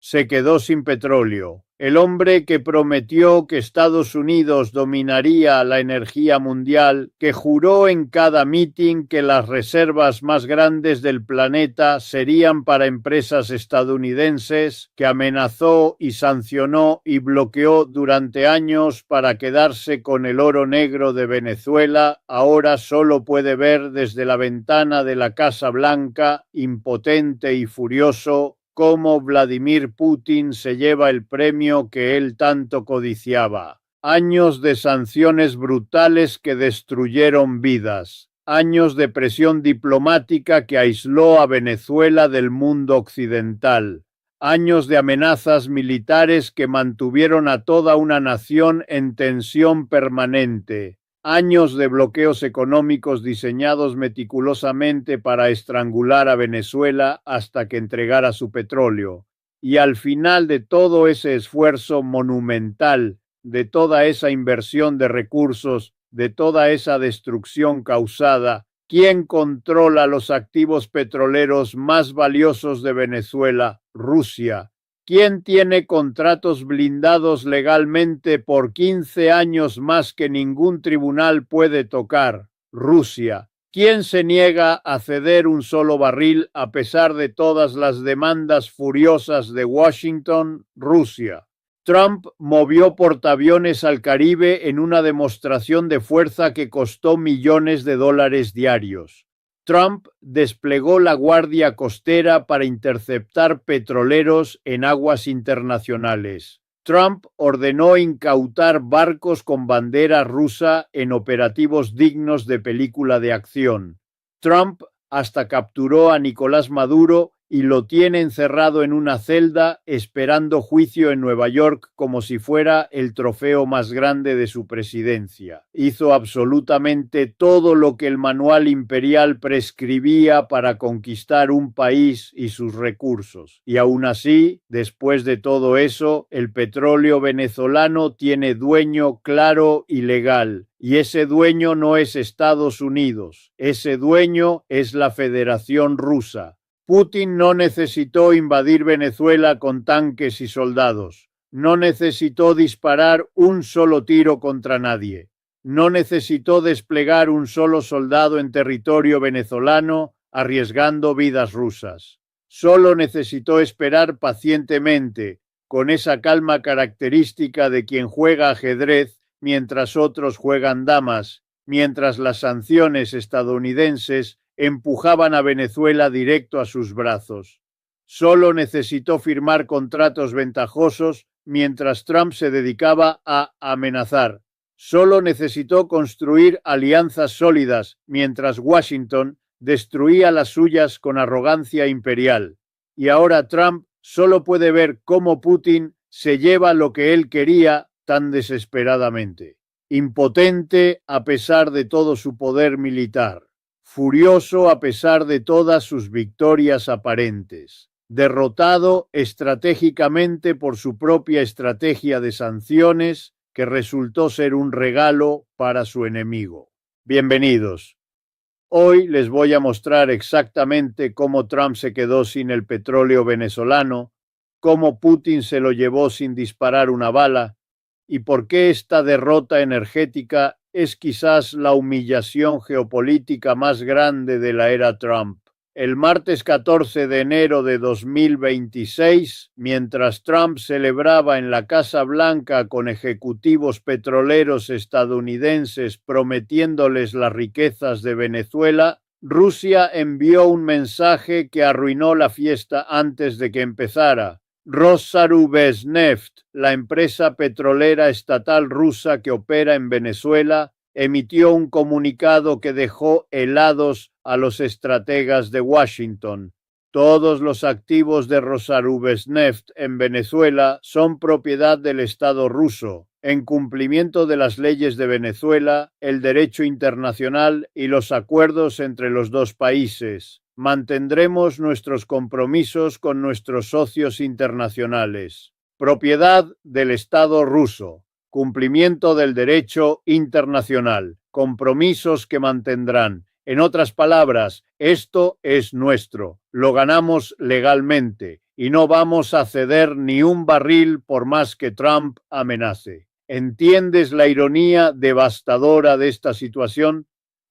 se quedó sin petróleo. El hombre que prometió que Estados Unidos dominaría la energía mundial, que juró en cada mitin que las reservas más grandes del planeta serían para empresas estadounidenses, que amenazó y sancionó y bloqueó durante años para quedarse con el oro negro de Venezuela, ahora solo puede ver desde la ventana de la Casa Blanca, impotente y furioso, cómo Vladimir Putin se lleva el premio que él tanto codiciaba. Años de sanciones brutales que destruyeron vidas. Años de presión diplomática que aisló a Venezuela del mundo occidental. Años de amenazas militares que mantuvieron a toda una nación en tensión permanente. Años de bloqueos económicos diseñados meticulosamente para estrangular a Venezuela hasta que entregara su petróleo. Y al final de todo ese esfuerzo monumental, de toda esa inversión de recursos, de toda esa destrucción causada, ¿quién controla los activos petroleros más valiosos de Venezuela? Rusia. ¿Quién tiene contratos blindados legalmente por 15 años más que ningún tribunal puede tocar? Rusia. ¿Quién se niega a ceder un solo barril a pesar de todas las demandas furiosas de Washington? Rusia. Trump movió portaaviones al Caribe en una demostración de fuerza que costó millones de dólares diarios. Trump desplegó la Guardia Costera para interceptar petroleros en aguas internacionales. Trump ordenó incautar barcos con bandera rusa en operativos dignos de película de acción. Trump hasta capturó a Nicolás Maduro y lo tiene encerrado en una celda esperando juicio en Nueva York como si fuera el trofeo más grande de su presidencia. Hizo absolutamente todo lo que el manual imperial prescribía para conquistar un país y sus recursos. Y aún así, después de todo eso, el petróleo venezolano tiene dueño claro y legal. Y ese dueño no es Estados Unidos, ese dueño es la Federación Rusa. Putin no necesitó invadir Venezuela con tanques y soldados. No necesitó disparar un solo tiro contra nadie. No necesitó desplegar un solo soldado en territorio venezolano arriesgando vidas rusas. Solo necesitó esperar pacientemente, con esa calma característica de quien juega ajedrez mientras otros juegan damas, mientras las sanciones estadounidenses empujaban a Venezuela directo a sus brazos. Solo necesitó firmar contratos ventajosos mientras Trump se dedicaba a amenazar. Solo necesitó construir alianzas sólidas mientras Washington destruía las suyas con arrogancia imperial. Y ahora Trump solo puede ver cómo Putin se lleva lo que él quería tan desesperadamente. Impotente a pesar de todo su poder militar. Furioso a pesar de todas sus victorias aparentes, derrotado estratégicamente por su propia estrategia de sanciones que resultó ser un regalo para su enemigo. Bienvenidos. Hoy les voy a mostrar exactamente cómo Trump se quedó sin el petróleo venezolano, cómo Putin se lo llevó sin disparar una bala y por qué esta derrota energética es quizás la humillación geopolítica más grande de la era Trump. El martes 14 de enero de 2026, mientras Trump celebraba en la Casa Blanca con ejecutivos petroleros estadounidenses prometiéndoles las riquezas de Venezuela, Rusia envió un mensaje que arruinó la fiesta antes de que empezara. Rosarubesneft, la empresa petrolera estatal rusa que opera en Venezuela, emitió un comunicado que dejó helados a los estrategas de Washington. Todos los activos de Rosarubesneft en Venezuela son propiedad del Estado ruso, en cumplimiento de las leyes de Venezuela, el derecho internacional y los acuerdos entre los dos países. Mantendremos nuestros compromisos con nuestros socios internacionales. Propiedad del Estado ruso. Cumplimiento del derecho internacional. Compromisos que mantendrán. En otras palabras, esto es nuestro. Lo ganamos legalmente. y no vamos a ceder ni un barril por más que Trump amenace. ¿Entiendes la ironía devastadora de esta situación?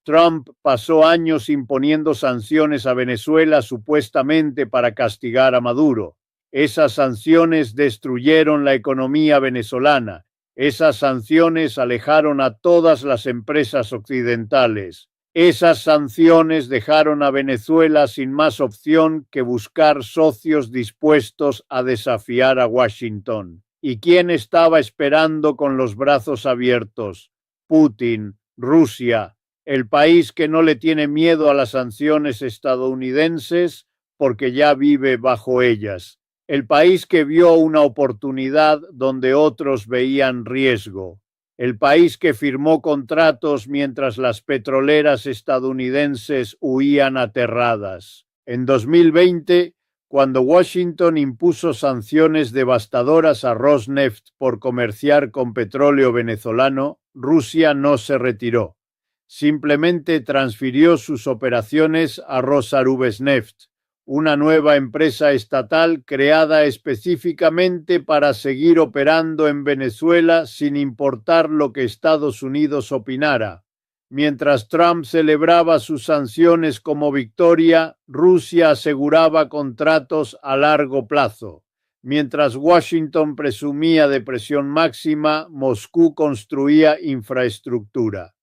Trump pasó años imponiendo sanciones a Venezuela supuestamente para castigar a Maduro. Esas sanciones destruyeron la economía venezolana. Esas sanciones alejaron a todas las empresas occidentales. Esas sanciones dejaron a Venezuela sin más opción que buscar socios dispuestos a desafiar a Washington. ¿Y quién estaba esperando con los brazos abiertos? Putin, Rusia, el país que no le tiene miedo a las sanciones estadounidenses porque ya vive bajo ellas. El país que vio una oportunidad donde otros veían riesgo. El país que firmó contratos mientras las petroleras estadounidenses huían aterradas. En 2020, cuando Washington impuso sanciones devastadoras a Rosneft por comerciar con petróleo venezolano, Rusia no se retiró. Simplemente transfirió sus operaciones a Rosarubesneft, una nueva empresa estatal creada específicamente para seguir operando en Venezuela sin importar lo que Estados Unidos opinara. Mientras Trump celebraba sus sanciones como victoria, Rusia aseguraba contratos a largo plazo. Mientras Washington presumía de presión máxima, Moscú construía infraestructura.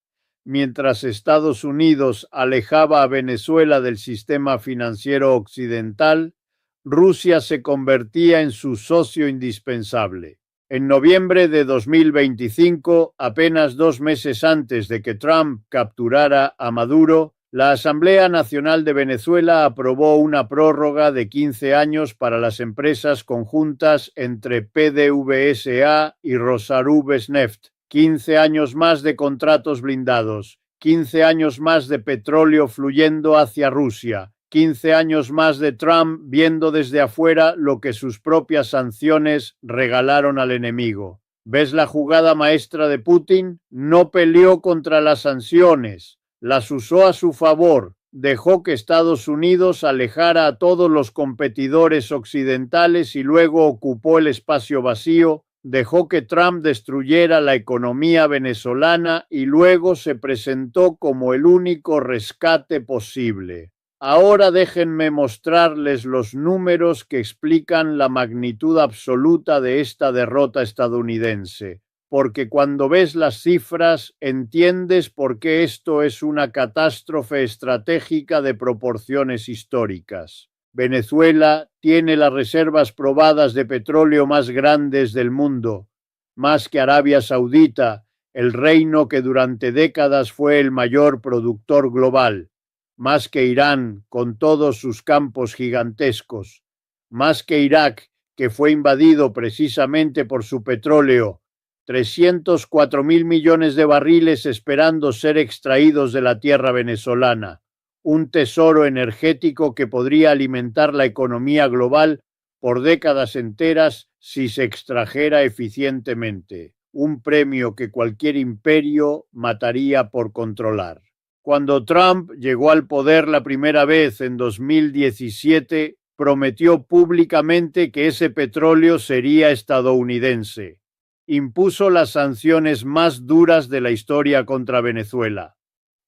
Mientras Estados Unidos alejaba a Venezuela del sistema financiero occidental, Rusia se convertía en su socio indispensable. En noviembre de 2025, apenas 2 meses antes de que Trump capturara a Maduro, la Asamblea Nacional de Venezuela aprobó una prórroga de 15 años para las empresas conjuntas entre PDVSA y Rosarubesneft. 15 años más de contratos blindados, 15 años más de petróleo fluyendo hacia Rusia, 15 años más de Trump viendo desde afuera lo que sus propias sanciones regalaron al enemigo. ¿Ves la jugada maestra de Putin? No peleó contra las sanciones, las usó a su favor, dejó que Estados Unidos alejara a todos los competidores occidentales y luego ocupó el espacio vacío. Dejó que Trump destruyera la economía venezolana y luego se presentó como el único rescate posible. Ahora déjenme mostrarles los números que explican la magnitud absoluta de esta derrota estadounidense, porque cuando ves las cifras entiendes por qué esto es una catástrofe estratégica de proporciones históricas. Venezuela tiene las reservas probadas de petróleo más grandes del mundo, más que Arabia Saudita, el reino que durante décadas fue el mayor productor global, más que Irán con todos sus campos gigantescos, más que Irak, que fue invadido precisamente por su petróleo, 304.000 millones de barriles esperando ser extraídos de la tierra venezolana. Un tesoro energético que podría alimentar la economía global por décadas enteras si se extrajera eficientemente. Un premio que cualquier imperio mataría por controlar. Cuando Trump llegó al poder la primera vez en 2017, prometió públicamente que ese petróleo sería estadounidense. Impuso las sanciones más duras de la historia contra Venezuela.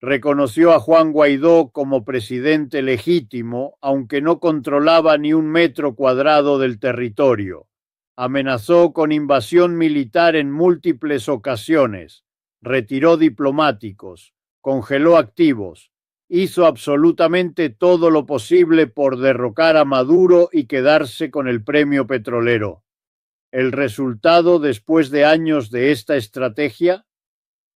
Reconoció a Juan Guaidó como presidente legítimo, aunque no controlaba ni 1 metro cuadrado del territorio. Amenazó con invasión militar en múltiples ocasiones, retiró diplomáticos, congeló activos, hizo absolutamente todo lo posible por derrocar a Maduro y quedarse con el premio petrolero. El resultado, después de años de esta estrategia,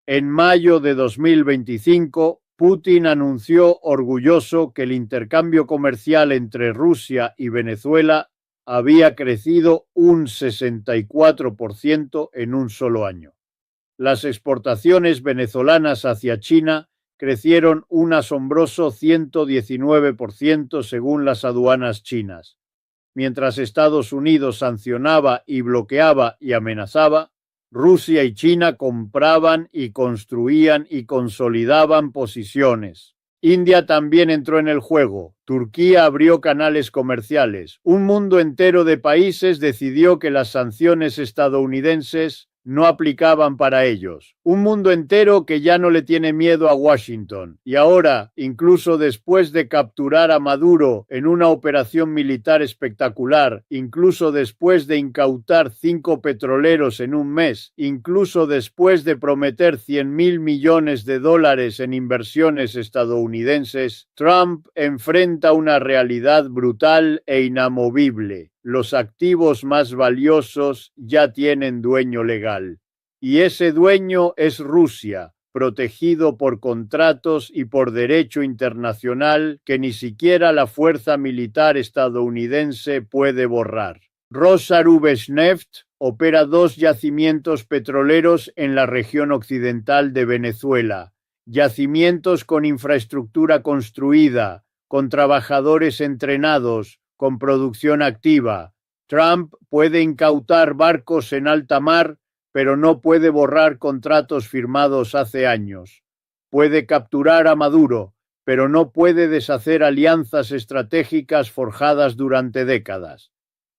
en mayo de 2025, Putin anunció orgulloso que el intercambio comercial entre Rusia y Venezuela había crecido un 64% en un solo año. Las exportaciones venezolanas hacia China crecieron un asombroso 119% según las aduanas chinas. Mientras Estados Unidos sancionaba y bloqueaba y amenazaba, Rusia y China compraban y construían y consolidaban posiciones. India también entró en el juego. Turquía abrió canales comerciales. Un mundo entero de países decidió que las sanciones estadounidenses no aplicaban para ellos. Un mundo entero que ya no le tiene miedo a Washington. Y ahora, incluso después de capturar a Maduro en una operación militar espectacular, incluso después de incautar 5 petroleros en un mes, incluso después de prometer $100.000 millones en inversiones estadounidenses, Trump enfrenta una realidad brutal e inamovible. Los activos más valiosos ya tienen dueño legal. Y ese dueño es Rusia, protegido por contratos y por derecho internacional que ni siquiera la fuerza militar estadounidense puede borrar. Rosarubesneft opera 2 yacimientos petroleros en la región occidental de Venezuela, yacimientos con infraestructura construida, con trabajadores entrenados, con producción activa. Trump puede incautar barcos en alta mar, pero no puede borrar contratos firmados hace años. Puede capturar a Maduro, pero no puede deshacer alianzas estratégicas forjadas durante décadas.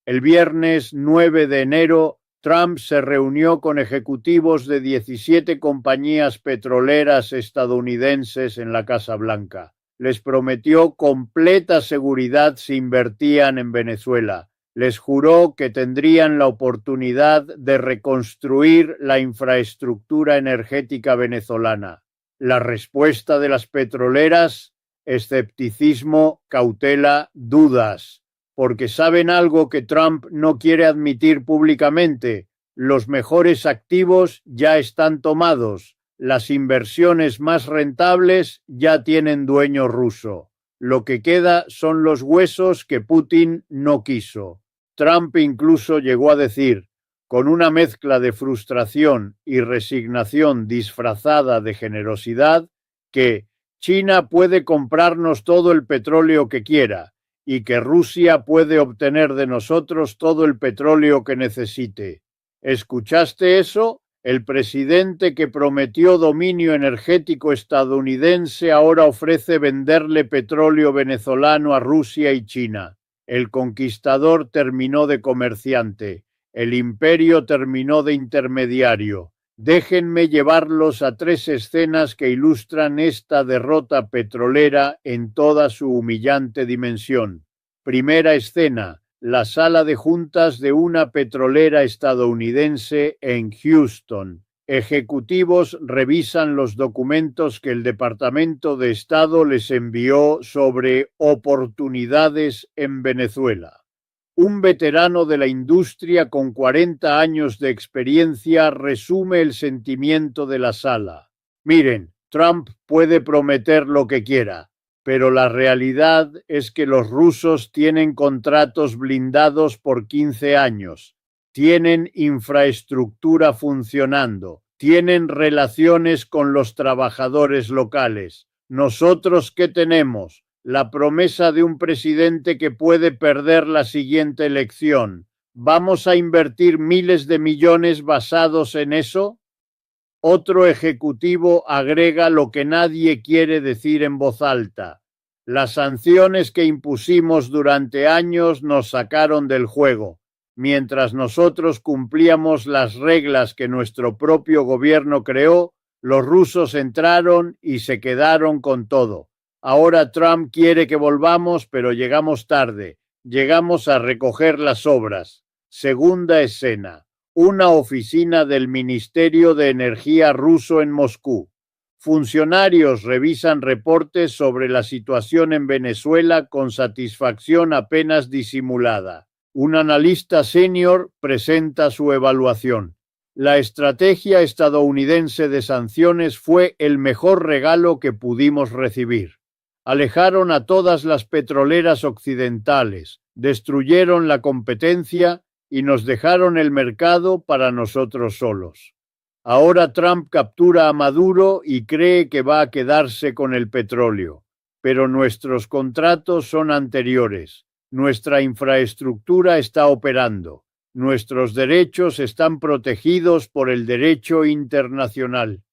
El viernes 9 de enero, Trump se reunió con ejecutivos de 17 compañías petroleras estadounidenses en la Casa Blanca. Les prometió completa seguridad si invertían en Venezuela. Les juró que tendrían la oportunidad de reconstruir la infraestructura energética venezolana. La respuesta de las petroleras: escepticismo, cautela, dudas, porque saben algo que Trump no quiere admitir públicamente: los mejores activos ya están tomados. Las inversiones más rentables ya tienen dueño ruso. Lo que queda son los huesos que Putin no quiso. Trump incluso llegó a decir, con una mezcla de frustración y resignación disfrazada de generosidad, que China puede comprarnos todo el petróleo que quiera y que Rusia puede obtener de nosotros todo el petróleo que necesite. ¿Escuchaste eso? El presidente que prometió dominio energético estadounidense ahora ofrece venderle petróleo venezolano a Rusia y China. El conquistador terminó de comerciante. El imperio terminó de intermediario. Déjenme llevarlos a 3 escenas que ilustran esta derrota petrolera en toda su humillante dimensión. Primera escena: la sala de juntas de una petrolera estadounidense en Houston. Ejecutivos revisan los documentos que el Departamento de Estado les envió sobre oportunidades en Venezuela. Un veterano de la industria con 40 años de experiencia resume el sentimiento de la sala. Miren, Trump puede prometer lo que quiera, pero la realidad es que los rusos tienen contratos blindados por 15 años, tienen infraestructura funcionando, tienen relaciones con los trabajadores locales. ¿Nosotros qué tenemos? La promesa de un presidente que puede perder la siguiente elección. ¿Vamos a invertir miles de millones basados en eso? Otro ejecutivo agrega lo que nadie quiere decir en voz alta. Las sanciones que impusimos durante años nos sacaron del juego. Mientras nosotros cumplíamos las reglas que nuestro propio gobierno creó, los rusos entraron y se quedaron con todo. Ahora Trump quiere que volvamos, pero llegamos tarde. Llegamos a recoger las obras. Segunda escena: una oficina del Ministerio de Energía ruso en Moscú. Funcionarios revisan reportes sobre la situación en Venezuela con satisfacción apenas disimulada. Un analista senior presenta su evaluación. La estrategia estadounidense de sanciones fue el mejor regalo que pudimos recibir. Alejaron a todas las petroleras occidentales, destruyeron la competencia y nos dejaron el mercado para nosotros solos. Ahora Trump captura a Maduro y cree que va a quedarse con el petróleo, pero nuestros contratos son anteriores. Nuestra infraestructura está operando. Nuestros derechos están protegidos por el derecho internacional.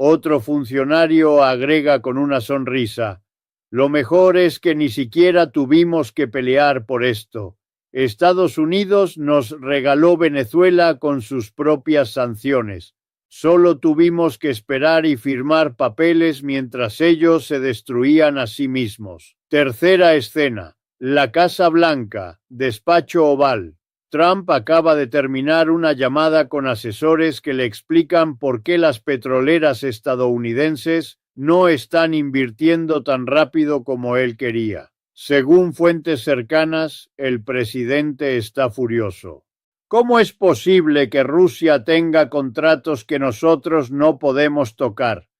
Otro funcionario agrega con una sonrisa: lo mejor es que ni siquiera tuvimos que pelear por esto. Estados Unidos nos regaló Venezuela con sus propias sanciones. Solo tuvimos que esperar y firmar papeles mientras ellos se destruían a sí mismos. Tercera escena: la Casa Blanca, despacho oval. Trump acaba de terminar una llamada con asesores que le explican por qué las petroleras estadounidenses no están invirtiendo tan rápido como él quería. Según fuentes cercanas, el presidente está furioso. ¿Cómo es posible que Rusia tenga contratos que nosotros no podemos tocar?,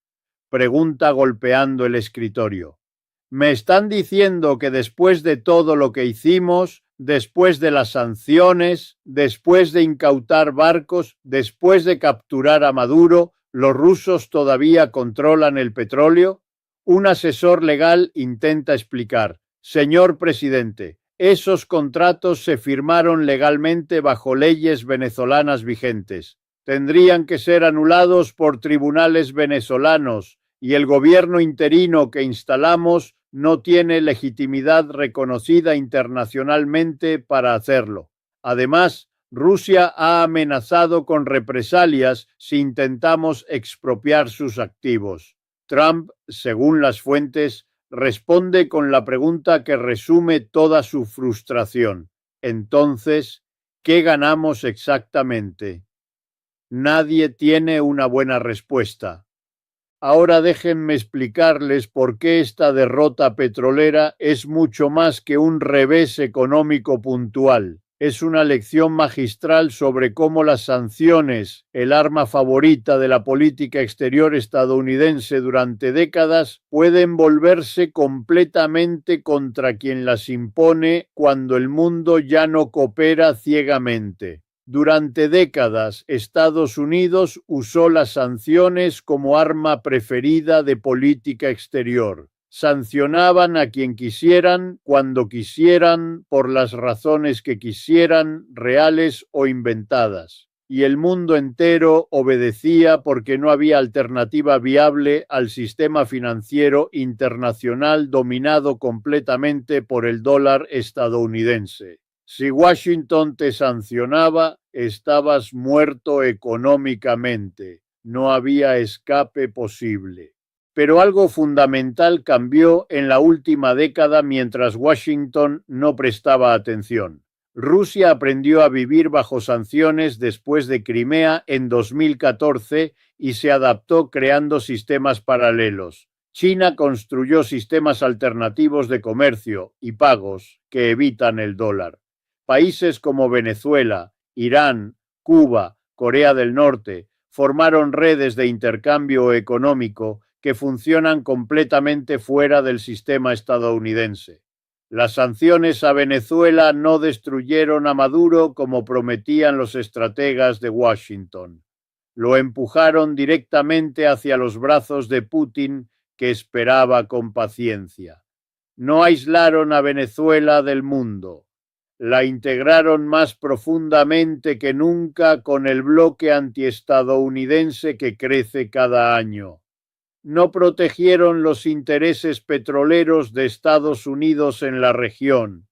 pregunta golpeando el escritorio. Me están diciendo que después de todo lo que hicimos, después de las sanciones, después de incautar barcos, después de capturar a Maduro, ¿los rusos todavía controlan el petróleo? Un asesor legal intenta explicar: señor presidente, esos contratos se firmaron legalmente bajo leyes venezolanas vigentes. Tendrían que ser anulados por tribunales venezolanos y el gobierno interino que instalamos no tiene legitimidad reconocida internacionalmente para hacerlo. Además, Rusia ha amenazado con represalias si intentamos expropiar sus activos. Trump, según las fuentes, responde con la pregunta que resume toda su frustración. Entonces, ¿qué ganamos exactamente? Nadie tiene una buena respuesta. Ahora déjenme explicarles por qué esta derrota petrolera es mucho más que un revés económico puntual. Es una lección magistral sobre cómo las sanciones, el arma favorita de la política exterior estadounidense durante décadas, pueden volverse completamente contra quien las impone cuando el mundo ya no coopera ciegamente. Durante décadas, Estados Unidos usó las sanciones como arma preferida de política exterior. Sancionaban a quien quisieran, cuando quisieran, por las razones que quisieran, reales o inventadas. Y el mundo entero obedecía porque no había alternativa viable al sistema financiero internacional dominado completamente por el dólar estadounidense. Si Washington te sancionaba, estabas muerto económicamente. No había escape posible. Pero algo fundamental cambió en la última década mientras Washington no prestaba atención. Rusia aprendió a vivir bajo sanciones después de Crimea en 2014 y se adaptó creando sistemas paralelos. China construyó sistemas alternativos de comercio y pagos que evitan el dólar. Países como Venezuela, Irán, Cuba, Corea del Norte formaron redes de intercambio económico que funcionan completamente fuera del sistema estadounidense. Las sanciones a Venezuela no destruyeron a Maduro como prometían los estrategas de Washington. Lo empujaron directamente hacia los brazos de Putin, que esperaba con paciencia. No aislaron a Venezuela del mundo. La integraron más profundamente que nunca con el bloque antiestadounidense que crece cada año. No protegieron los intereses petroleros de Estados Unidos en la región.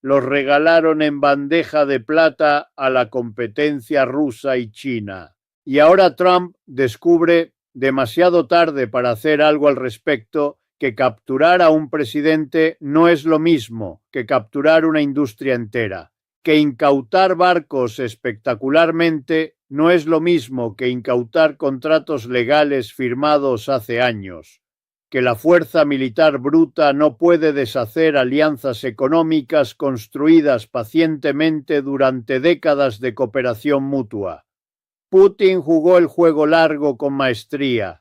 Los regalaron en bandeja de plata a la competencia rusa y china. Y ahora Trump descubre, demasiado tarde para hacer algo al respecto, que capturar a un presidente no es lo mismo que capturar una industria entera, que incautar barcos espectacularmente no es lo mismo que incautar contratos legales firmados hace años, que la fuerza militar bruta no puede deshacer alianzas económicas construidas pacientemente durante décadas de cooperación mutua. Putin jugó el juego largo con maestría.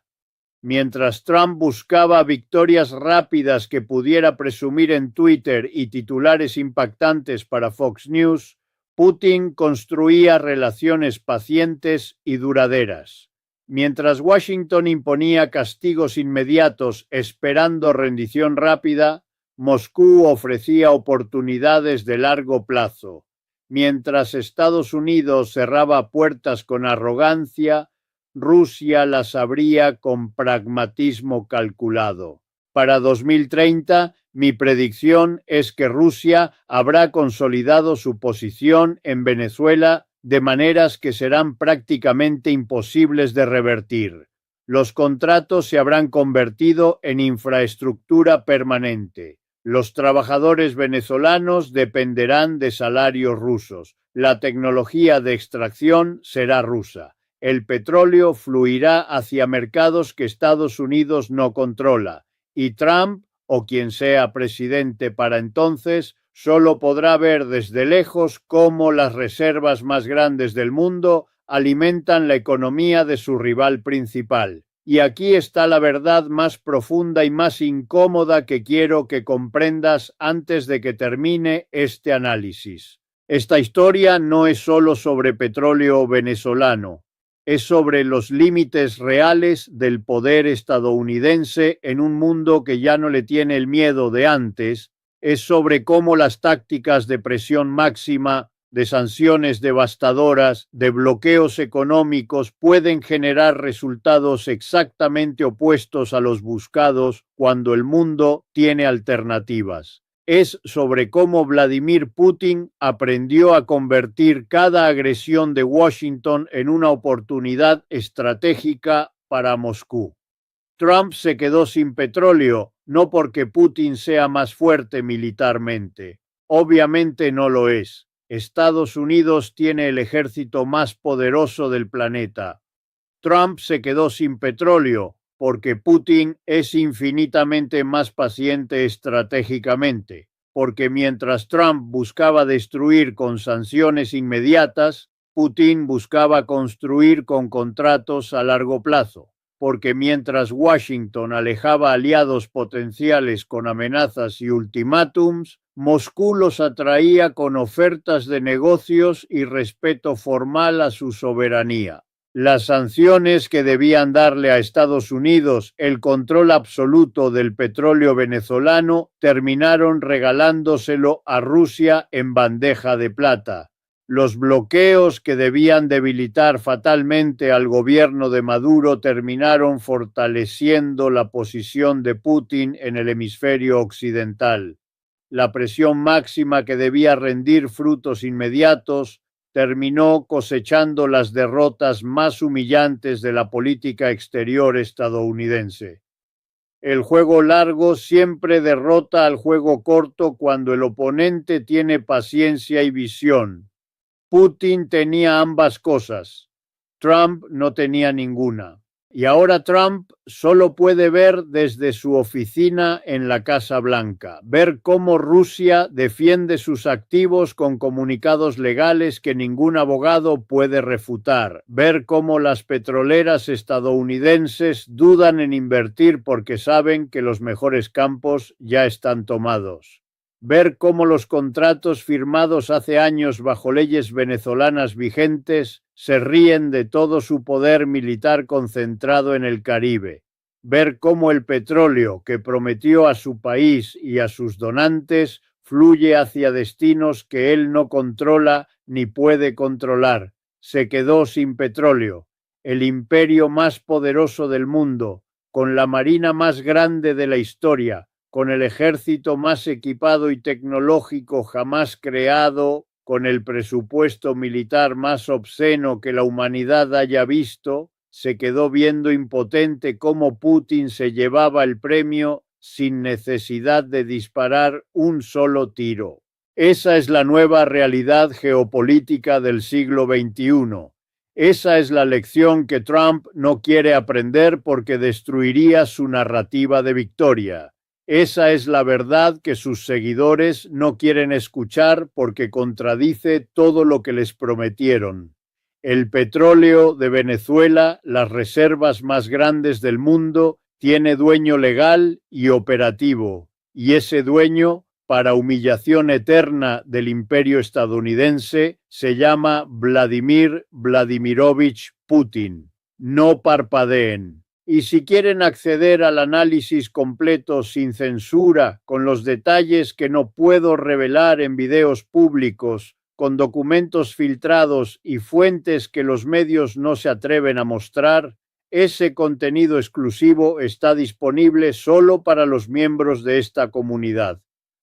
Mientras Trump buscaba victorias rápidas que pudiera presumir en Twitter y titulares impactantes para Fox News, Putin construía relaciones pacientes y duraderas. Mientras Washington imponía castigos inmediatos esperando rendición rápida, Moscú ofrecía oportunidades de largo plazo. Mientras Estados Unidos cerraba puertas con arrogancia, Rusia las abría con pragmatismo calculado. Para 2030, mi predicción es que Rusia habrá consolidado su posición en Venezuela de maneras que serán prácticamente imposibles de revertir. Los contratos se habrán convertido en infraestructura permanente. Los trabajadores venezolanos dependerán de salarios rusos. La tecnología de extracción será rusa. El petróleo fluirá hacia mercados que Estados Unidos no controla. Y Trump, o quien sea presidente para entonces, solo podrá ver desde lejos cómo las reservas más grandes del mundo alimentan la economía de su rival principal. Y aquí está la verdad más profunda y más incómoda que quiero que comprendas antes de que termine este análisis. Esta historia no es solo sobre petróleo venezolano, es sobre los límites reales del poder estadounidense en un mundo que ya no le tiene el miedo de antes, es sobre cómo las tácticas de presión máxima, de sanciones devastadoras, de bloqueos económicos pueden generar resultados exactamente opuestos a los buscados cuando el mundo tiene alternativas. Es sobre cómo Vladimir Putin aprendió a convertir cada agresión de Washington en una oportunidad estratégica para Moscú. Trump se quedó sin petróleo, no porque Putin sea más fuerte militarmente. Obviamente no lo es. Estados Unidos tiene el ejército más poderoso del planeta. Trump se quedó sin petróleo porque Putin es infinitamente más paciente estratégicamente, porque mientras Trump buscaba destruir con sanciones inmediatas, Putin buscaba construir con contratos a largo plazo, porque mientras Washington alejaba aliados potenciales con amenazas y ultimátums, Moscú los atraía con ofertas de negocios y respeto formal a su soberanía. Las sanciones que debían darle a Estados Unidos el control absoluto del petróleo venezolano terminaron regalándoselo a Rusia en bandeja de plata. Los bloqueos que debían debilitar fatalmente al gobierno de Maduro terminaron fortaleciendo la posición de Putin en el hemisferio occidental. La presión máxima que debía rendir frutos inmediatos terminó cosechando las derrotas más humillantes de la política exterior estadounidense. El juego largo siempre derrota al juego corto cuando el oponente tiene paciencia y visión. Putin tenía ambas cosas. Trump no tenía ninguna. Y ahora Trump solo puede ver desde su oficina en la Casa Blanca, ver cómo Rusia defiende sus activos con comunicados legales que ningún abogado puede refutar, ver cómo las petroleras estadounidenses dudan en invertir porque saben que los mejores campos ya están tomados. Ver cómo los contratos firmados hace años bajo leyes venezolanas vigentes se ríen de todo su poder militar concentrado en el Caribe. Ver cómo el petróleo que prometió a su país y a sus donantes fluye hacia destinos que él no controla ni puede controlar. Se quedó sin petróleo. El imperio más poderoso del mundo, con la marina más grande de la historia, con el ejército más equipado y tecnológico jamás creado, con el presupuesto militar más obsceno que la humanidad haya visto, se quedó viendo impotente cómo Putin se llevaba el premio sin necesidad de disparar un solo tiro. Esa es la nueva realidad geopolítica del siglo XXI. Esa es la lección que Trump no quiere aprender porque destruiría su narrativa de victoria. Esa es la verdad que sus seguidores no quieren escuchar porque contradice todo lo que les prometieron. El petróleo de Venezuela, las reservas más grandes del mundo, tiene dueño legal y operativo, y ese dueño, para humillación eterna del imperio estadounidense, se llama Vladimir Vladimirovich Putin. No parpadeen. Y si quieren acceder al análisis completo sin censura, con los detalles que no puedo revelar en videos públicos, con documentos filtrados y fuentes que los medios no se atreven a mostrar, ese contenido exclusivo está disponible solo para los miembros de esta comunidad.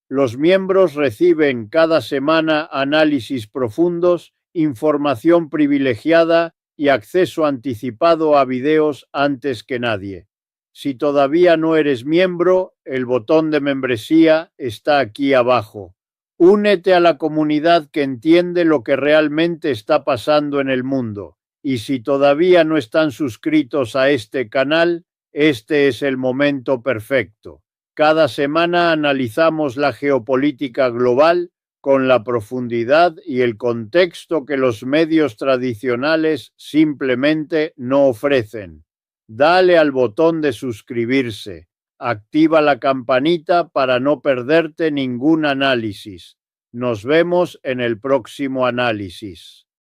Los miembros reciben cada semana análisis profundos, información privilegiada y acceso anticipado a videos antes que nadie. Si todavía no eres miembro, el botón de membresía está aquí abajo. Únete a la comunidad que entiende lo que realmente está pasando en el mundo. Y si todavía no están suscritos a este canal, este es el momento perfecto. Cada semana analizamos la geopolítica global con la profundidad y el contexto que los medios tradicionales simplemente no ofrecen. Dale al botón de suscribirse. Activa la campanita para no perderte ningún análisis. Nos vemos en el próximo análisis.